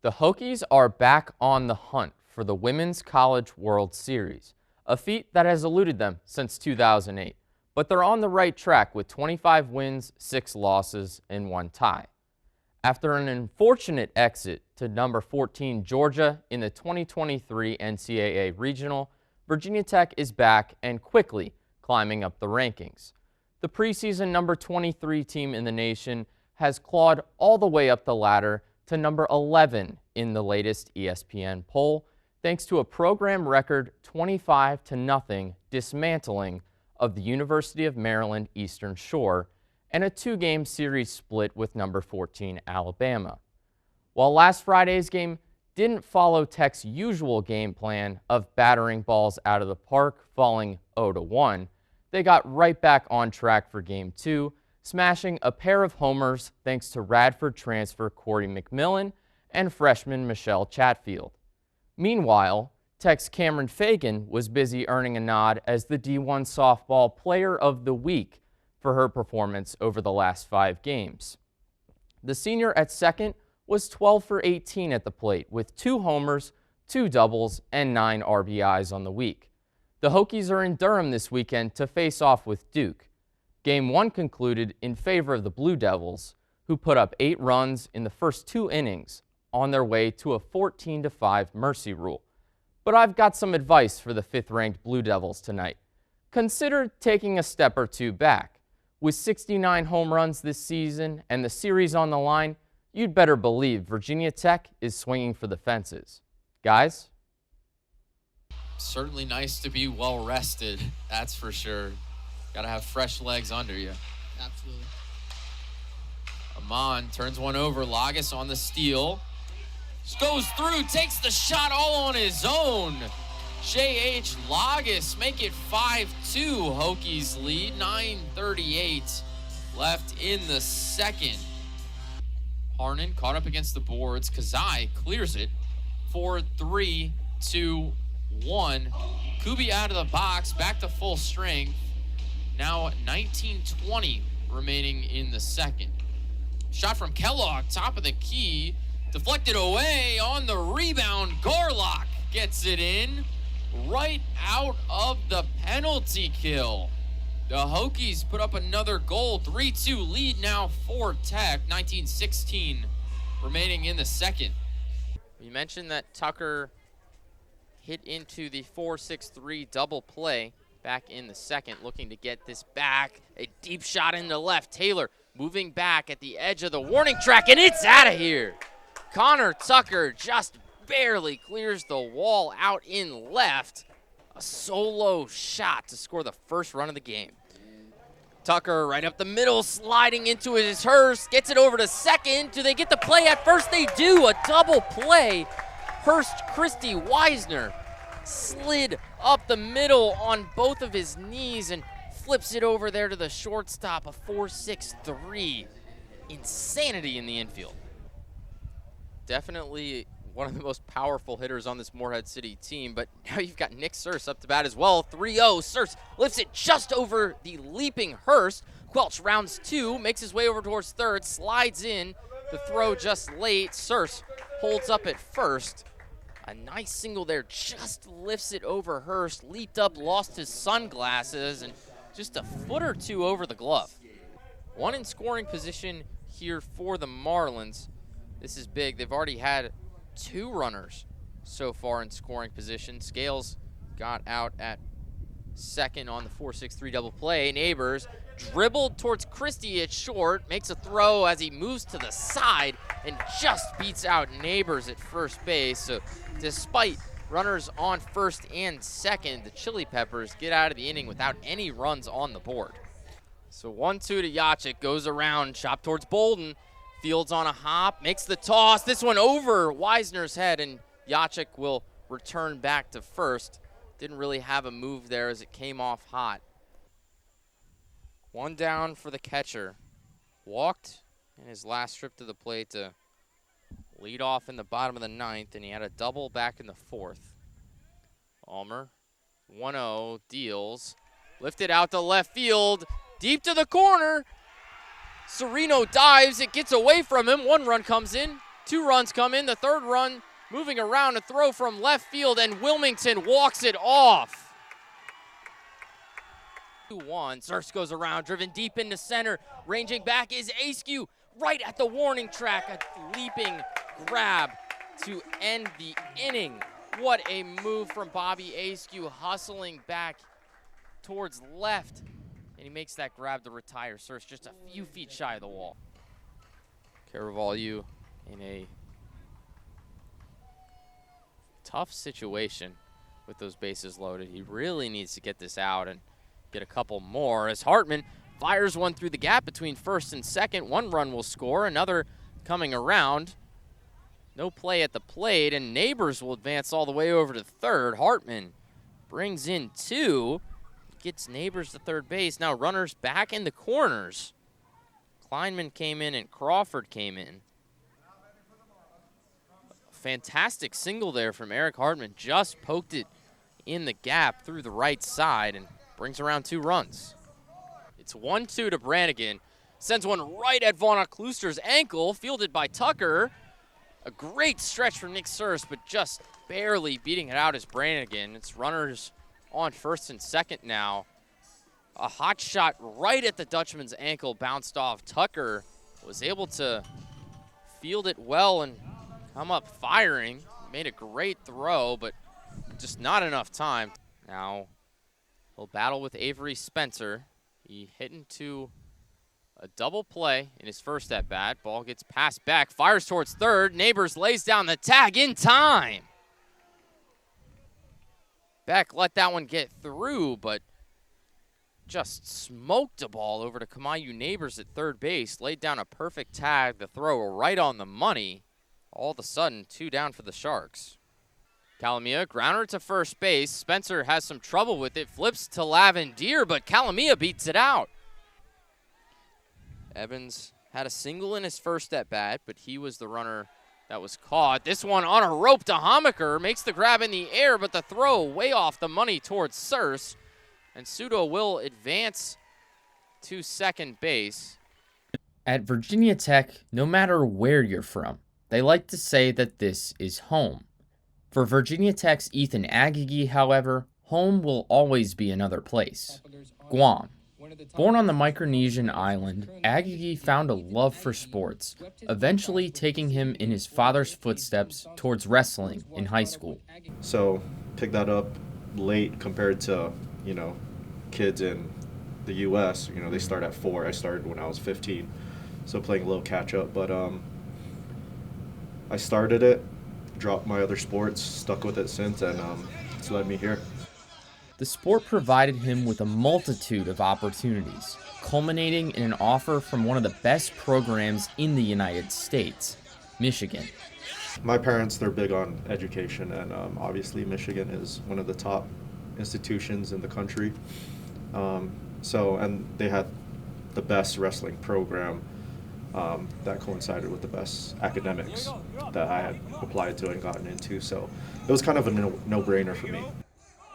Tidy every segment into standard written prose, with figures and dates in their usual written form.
The Hokies are back on the hunt for the Women's College World Series, a feat that has eluded them since 2008. But they're on the right track with 25 wins, 6 losses, and 1 tie. After an unfortunate exit to number 14 Georgia in the 2023 NCAA Regional, Virginia Tech is back and quickly climbing up the rankings. The preseason number 23 team in the nation has clawed all the way up the ladder to number 11 in the latest ESPN poll, thanks to a program record 25-0 dismantling of the University of Maryland Eastern Shore and a 2-game series split with number 14 Alabama. While last Friday's game didn't follow Tech's usual game plan of battering balls out of the park, falling 0-1, they got right back on track for Game 2, smashing a pair of homers thanks to Radford transfer Corey McMillan and freshman Michelle Chatfield. Meanwhile, Tech's Cameron Fagan was busy earning a nod as the D1 Softball Player of the Week for her performance over the last 5 games. The senior at second was 12 for 18 at the plate with 2 homers, 2 doubles, and 9 RBIs on the week. The Hokies are in Durham this weekend to face off with Duke. Game 1 concluded in favor of the Blue Devils, who put up 8 runs in the first 2 innings on their way to a 14-5 mercy rule. But I've got some advice for the 5th-ranked Blue Devils tonight. Consider taking a step or 2 back. With 69 home runs this season and the series on the line, you'd better believe Virginia Tech is swinging for the fences. Guys? Certainly nice to be well rested, that's for sure. Got to have fresh legs under you. Absolutely. Amon turns one over. Lagas on the steal. Just goes through, takes the shot all on his own. J.H. Lagas make it 5-2. Hokies lead. 9:38 left in the second. Harnan caught up against the boards. Kazai clears it. 4-3-2-1. Kubi out of the box, back to full strength. Now 19:20 remaining in the second. Shot from Kellogg, top of the key. Deflected away on the rebound. Garlock gets it in right out of the penalty kill. The Hokies put up another goal. 3-2 lead now for Tech. 19:16 remaining in the second. You mentioned that Tucker hit into the 4-6-3 double play back in the second, looking to get this back. A deep shot into left. Taylor moving back at the edge of the warning track, and it's out of here. Connor Tucker just barely clears the wall out in left. A solo shot to score the first run of the game. Tucker right up the middle, sliding into his Hurst, gets it over to second. Do they get the play at first? They do. A double play. Hurst, Christy, Wisner slid up the middle on both of his knees and flips it over there to the shortstop. A 4-6-3. Insanity in the infield. Definitely one of the most powerful hitters on this Morehead City team, but now you've got Nick Surse up to bat as well. 3-0. Surse lifts it just over the leaping Hurst. Quelch rounds 2, makes his way over towards third, slides in. The throw just late. Surse holds up at first. A nice single there, just lifts it over Hurst, leaped up, lost his sunglasses, and just a foot or 2 over the glove. One in scoring position here for the Marlins. This is big. They've already had 2 runners so far in scoring position. Scales got out at second on the 4-6-3 double play. Neighbors dribbled towards Christie at short, makes a throw as he moves to the side and just beats out Neighbors at first base. So despite runners on first and second, the Chili Peppers get out of the inning without any runs on the board. So 1-2 to Yachik, goes around, chop towards Bolden. Fields on a hop, makes the toss. This one over Wisner's head, and Yachik will return back to first. Didn't really have a move there as it came off hot. 1 down for the catcher. Walked in his last trip to the plate to lead off in the bottom of the 9th, and he had a double back in the 4th. Almer, 1-0, deals. Lifted out to left field, deep to the corner. Sereno dives, it gets away from him. 1 run comes in, 2 runs come in, the 3rd run moving around, a throw from left field, and Wilmington walks it off. 2-1, Surse goes around, driven deep into center. Ranging back is Askew, right at the warning track, a leaping grab to end the inning. What a move from Bobby Askew, hustling back towards left, and he makes that grab to retire Surse just a few feet shy of the wall. Carvalho in a tough situation with those bases loaded. He really needs to get this out and get a couple more as Hartman fires one through the gap between first and second. 1 run will score, another coming around. No play at the plate, and Neighbors will advance all the way over to third. Hartman brings in 2, gets Neighbors to third base. Now runners back in the corners. Kleinman came in and Crawford came in. Fantastic single there from Eric Hartman. Just poked it in the gap through the right side and brings around 2 runs. It's 1-2 to Brannigan. Sends one right at Vaughn Kluster's ankle, fielded by Tucker. A great stretch from Nick Surse, but just barely beating it out as Brannigan. It's runners on first and second now. A hot shot right at the Dutchman's ankle bounced off. Tucker was able to field it well and come up firing. Made a great throw, but just not enough time. Now he'll battle with Avery Spencer. He hit into a double play in his first at-bat. Ball gets passed back, fires towards third. Neighbors lays down the tag in time. Beck let that one get through, but just smoked a ball over to Kamayu Neighbors at third base. Laid down a perfect tag, the throw right on the money. All of a sudden, 2 down for the Sharks. Calamia, grounder to first base. Spencer has some trouble with it, flips to Lavendier, but Calamia beats it out. Evans had a single in his first at-bat, but he was the runner that was caught. This one on a rope to Homaker, makes the grab in the air, but the throw way off the money towards Surse. And Sudo will advance to second base. At Virginia Tech, no matter where you're from, they like to say that this is home. For Virginia Tech's Ethan Agagi, however, home will always be another place, Guam. Born on the Micronesian island, Agagi found a love for sports, eventually taking him in his father's footsteps towards wrestling in high school. So picked that up late compared to, kids in the U.S. They start at 4. I started when I was 15, so playing a little catch up. But I started it, dropped my other sports, stuck with it since, and it's led me here. The sport provided him with a multitude of opportunities, culminating in an offer from one of the best programs in the United States, Michigan. My parents, they're big on education, and obviously Michigan is one of the top institutions in the country. And they had the best wrestling program that coincided with the best academics that I had applied to and gotten into. So it was kind of a no-brainer for me.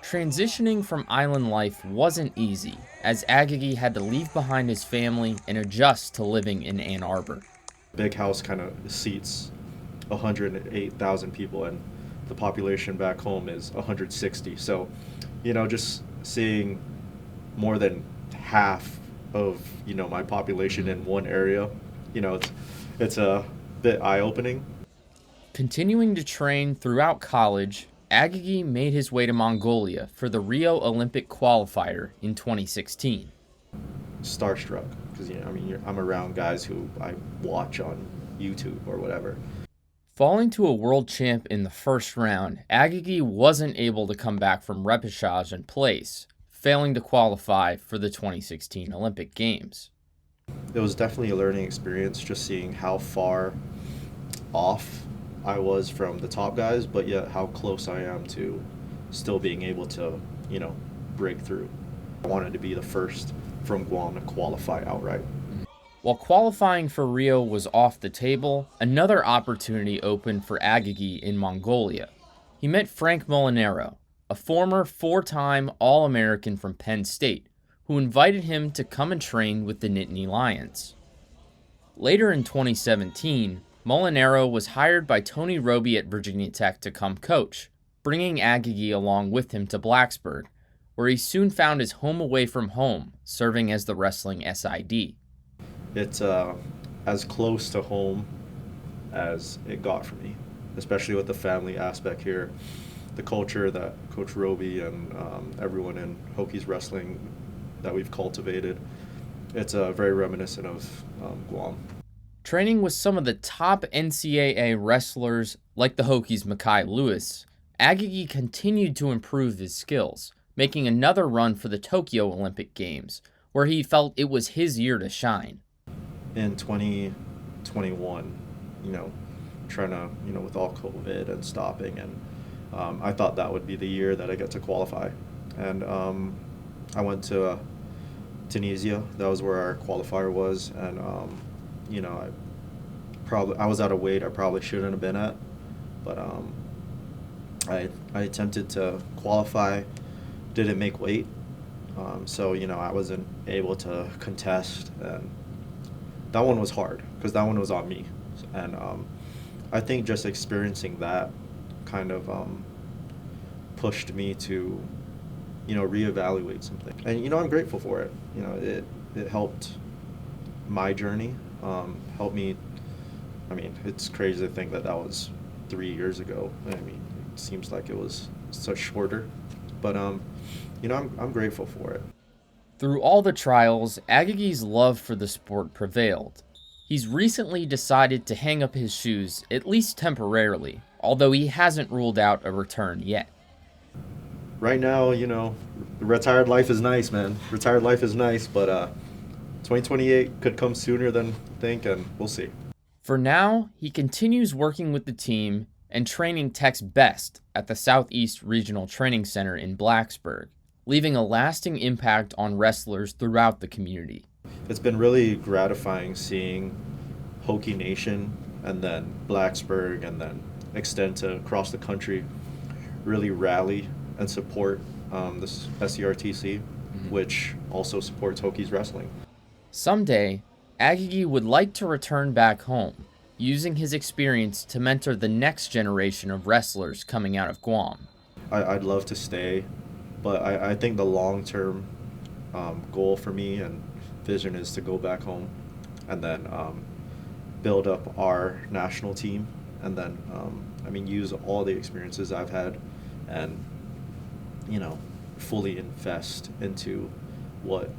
Transitioning from island life wasn't easy, as Agagi had to leave behind his family and adjust to living in Ann Arbor. Big house kind of seats 108,000 people, and the population back home is 160. So, just seeing more than half of, my population in one area, it's a bit eye-opening. Continuing to train throughout college, Agagi made his way to Mongolia for the Rio Olympic qualifier in 2016. Starstruck, because I'm around guys who I watch on YouTube or whatever. Falling to a world champ in the first round, Agagi wasn't able to come back from repechage and place, failing to qualify for the 2016 Olympic Games. It was definitely a learning experience, just seeing how far off I was from the top guys, but yet how close I am to still being able to, break through. I wanted to be the first from Guam to qualify outright. While qualifying for Rio was off the table, another opportunity opened for Agagi in Mongolia. He met Frank Molinaro, a former 4-time All-American from Penn State, who invited him to come and train with the Nittany Lions. Later in 2017, Molinaro was hired by Tony Roby at Virginia Tech to come coach, bringing Agagi along with him to Blacksburg, where he soon found his home away from home, serving as the wrestling SID. It's as close to home as it got for me, especially with the family aspect here. The culture that Coach Roby and everyone in Hokies wrestling that we've cultivated, it's very reminiscent of Guam. Training with some of the top NCAA wrestlers like the Hokies' Mekhi Lewis, Agagi continued to improve his skills, making another run for the Tokyo Olympic Games, where he felt it was his year to shine. In 2021, trying to, with all COVID and stopping, and I thought that would be the year that I get to qualify. And I went to Tunisia. That was where our qualifier was, and I was out of weight. I probably shouldn't have been at, but I attempted to qualify, didn't make weight, so I wasn't able to contest, and that one was hard because that one was on me, and I think just experiencing that kind of pushed me to reevaluate something, and I'm grateful for it. It helped my journey, helped me. I mean, it's crazy to think that was 3 years ago. I mean, it seems like it was such shorter, but I'm grateful for it. Through all the trials, Agagi's love for the sport prevailed. He's recently decided to hang up his shoes, at least temporarily, although he hasn't ruled out a return yet. Right now, retired life is nice, man. Retired life is nice, but 2028 could come sooner than think, and we'll see. For now, he continues working with the team and training Tech's best at the Southeast Regional Training Center in Blacksburg, leaving a lasting impact on wrestlers throughout the community. It's been really gratifying seeing Hokie Nation and then Blacksburg and then extend to across the country really rally and support this SERTC, which also supports Hokies wrestling. Someday, Agagi would like to return back home, using his experience to mentor the next generation of wrestlers coming out of Guam. I'd love to stay, but I think the long-term goal for me and vision is to go back home and then build up our national team, and then use all the experiences I've had and fully invest into what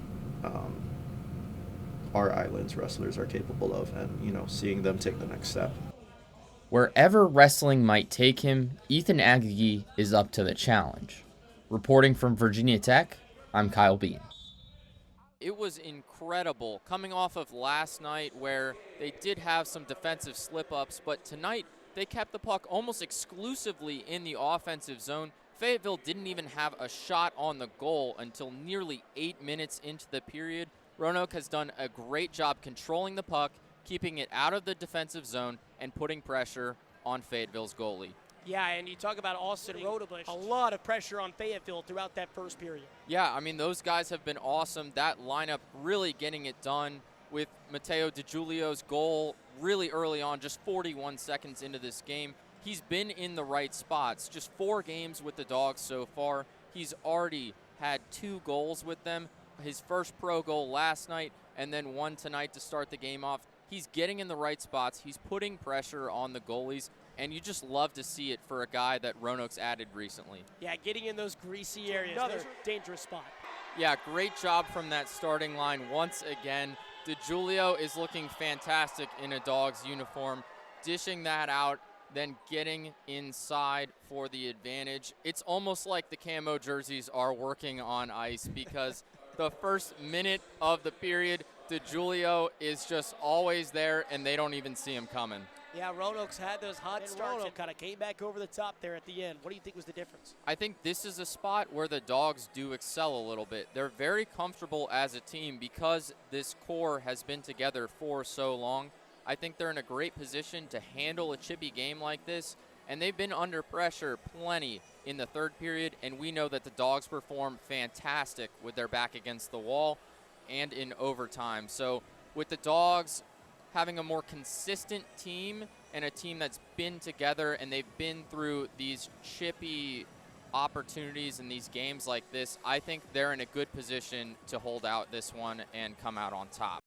our island's wrestlers are capable of, and seeing them take the next step. Wherever wrestling might take him, Ethan Agagi is up to the challenge. Reporting from Virginia Tech, I'm Kyle Bean. It was incredible coming off of last night where they did have some defensive slip-ups, but tonight they kept the puck almost exclusively in the offensive zone. Fayetteville didn't even have a shot on the goal until nearly 8 minutes into the period. Roanoke has done a great job controlling the puck, keeping it out of the defensive zone, and putting pressure on Fayetteville's goalie. Yeah, and you talk about Austin Rodebush. A lot of pressure on Fayetteville throughout that first period. Yeah, those guys have been awesome. That lineup really getting it done with Matteo DiGiulio's goal really early on, just 41 seconds into this game. He's been in the right spots. Just 4 games with the Dogs so far. He's already had 2 goals with them. His first pro goal last night and then one tonight to start the game off. He's getting in the right spots. He's putting pressure on the goalies, and you just love to see it for a guy that Roanoke's added recently. Yeah, getting in those greasy areas. Another dangerous spot. Yeah, great job from that starting line once again. DiGiulio is looking fantastic in a Dogs uniform, dishing that out, then getting inside for the advantage. It's almost like the camo jerseys are working on ice because the first minute of the period, DiGiulio is just always there, and they don't even see him coming. Yeah, Roanoke's had those hot starts. Roanoke kind of came back over the top there at the end. What do you think was the difference? I think this is a spot where the Dogs do excel a little bit. They're very comfortable as a team because this core has been together for so long. I think they're in a great position to handle a chippy game like this, and they've been under pressure plenty in the third period, and we know that the Dogs perform fantastic with their back against the wall and in overtime. So with the Dogs having a more consistent team and a team that's been together and they've been through these chippy opportunities in these games like this, I think they're in a good position to hold out this one and come out on top.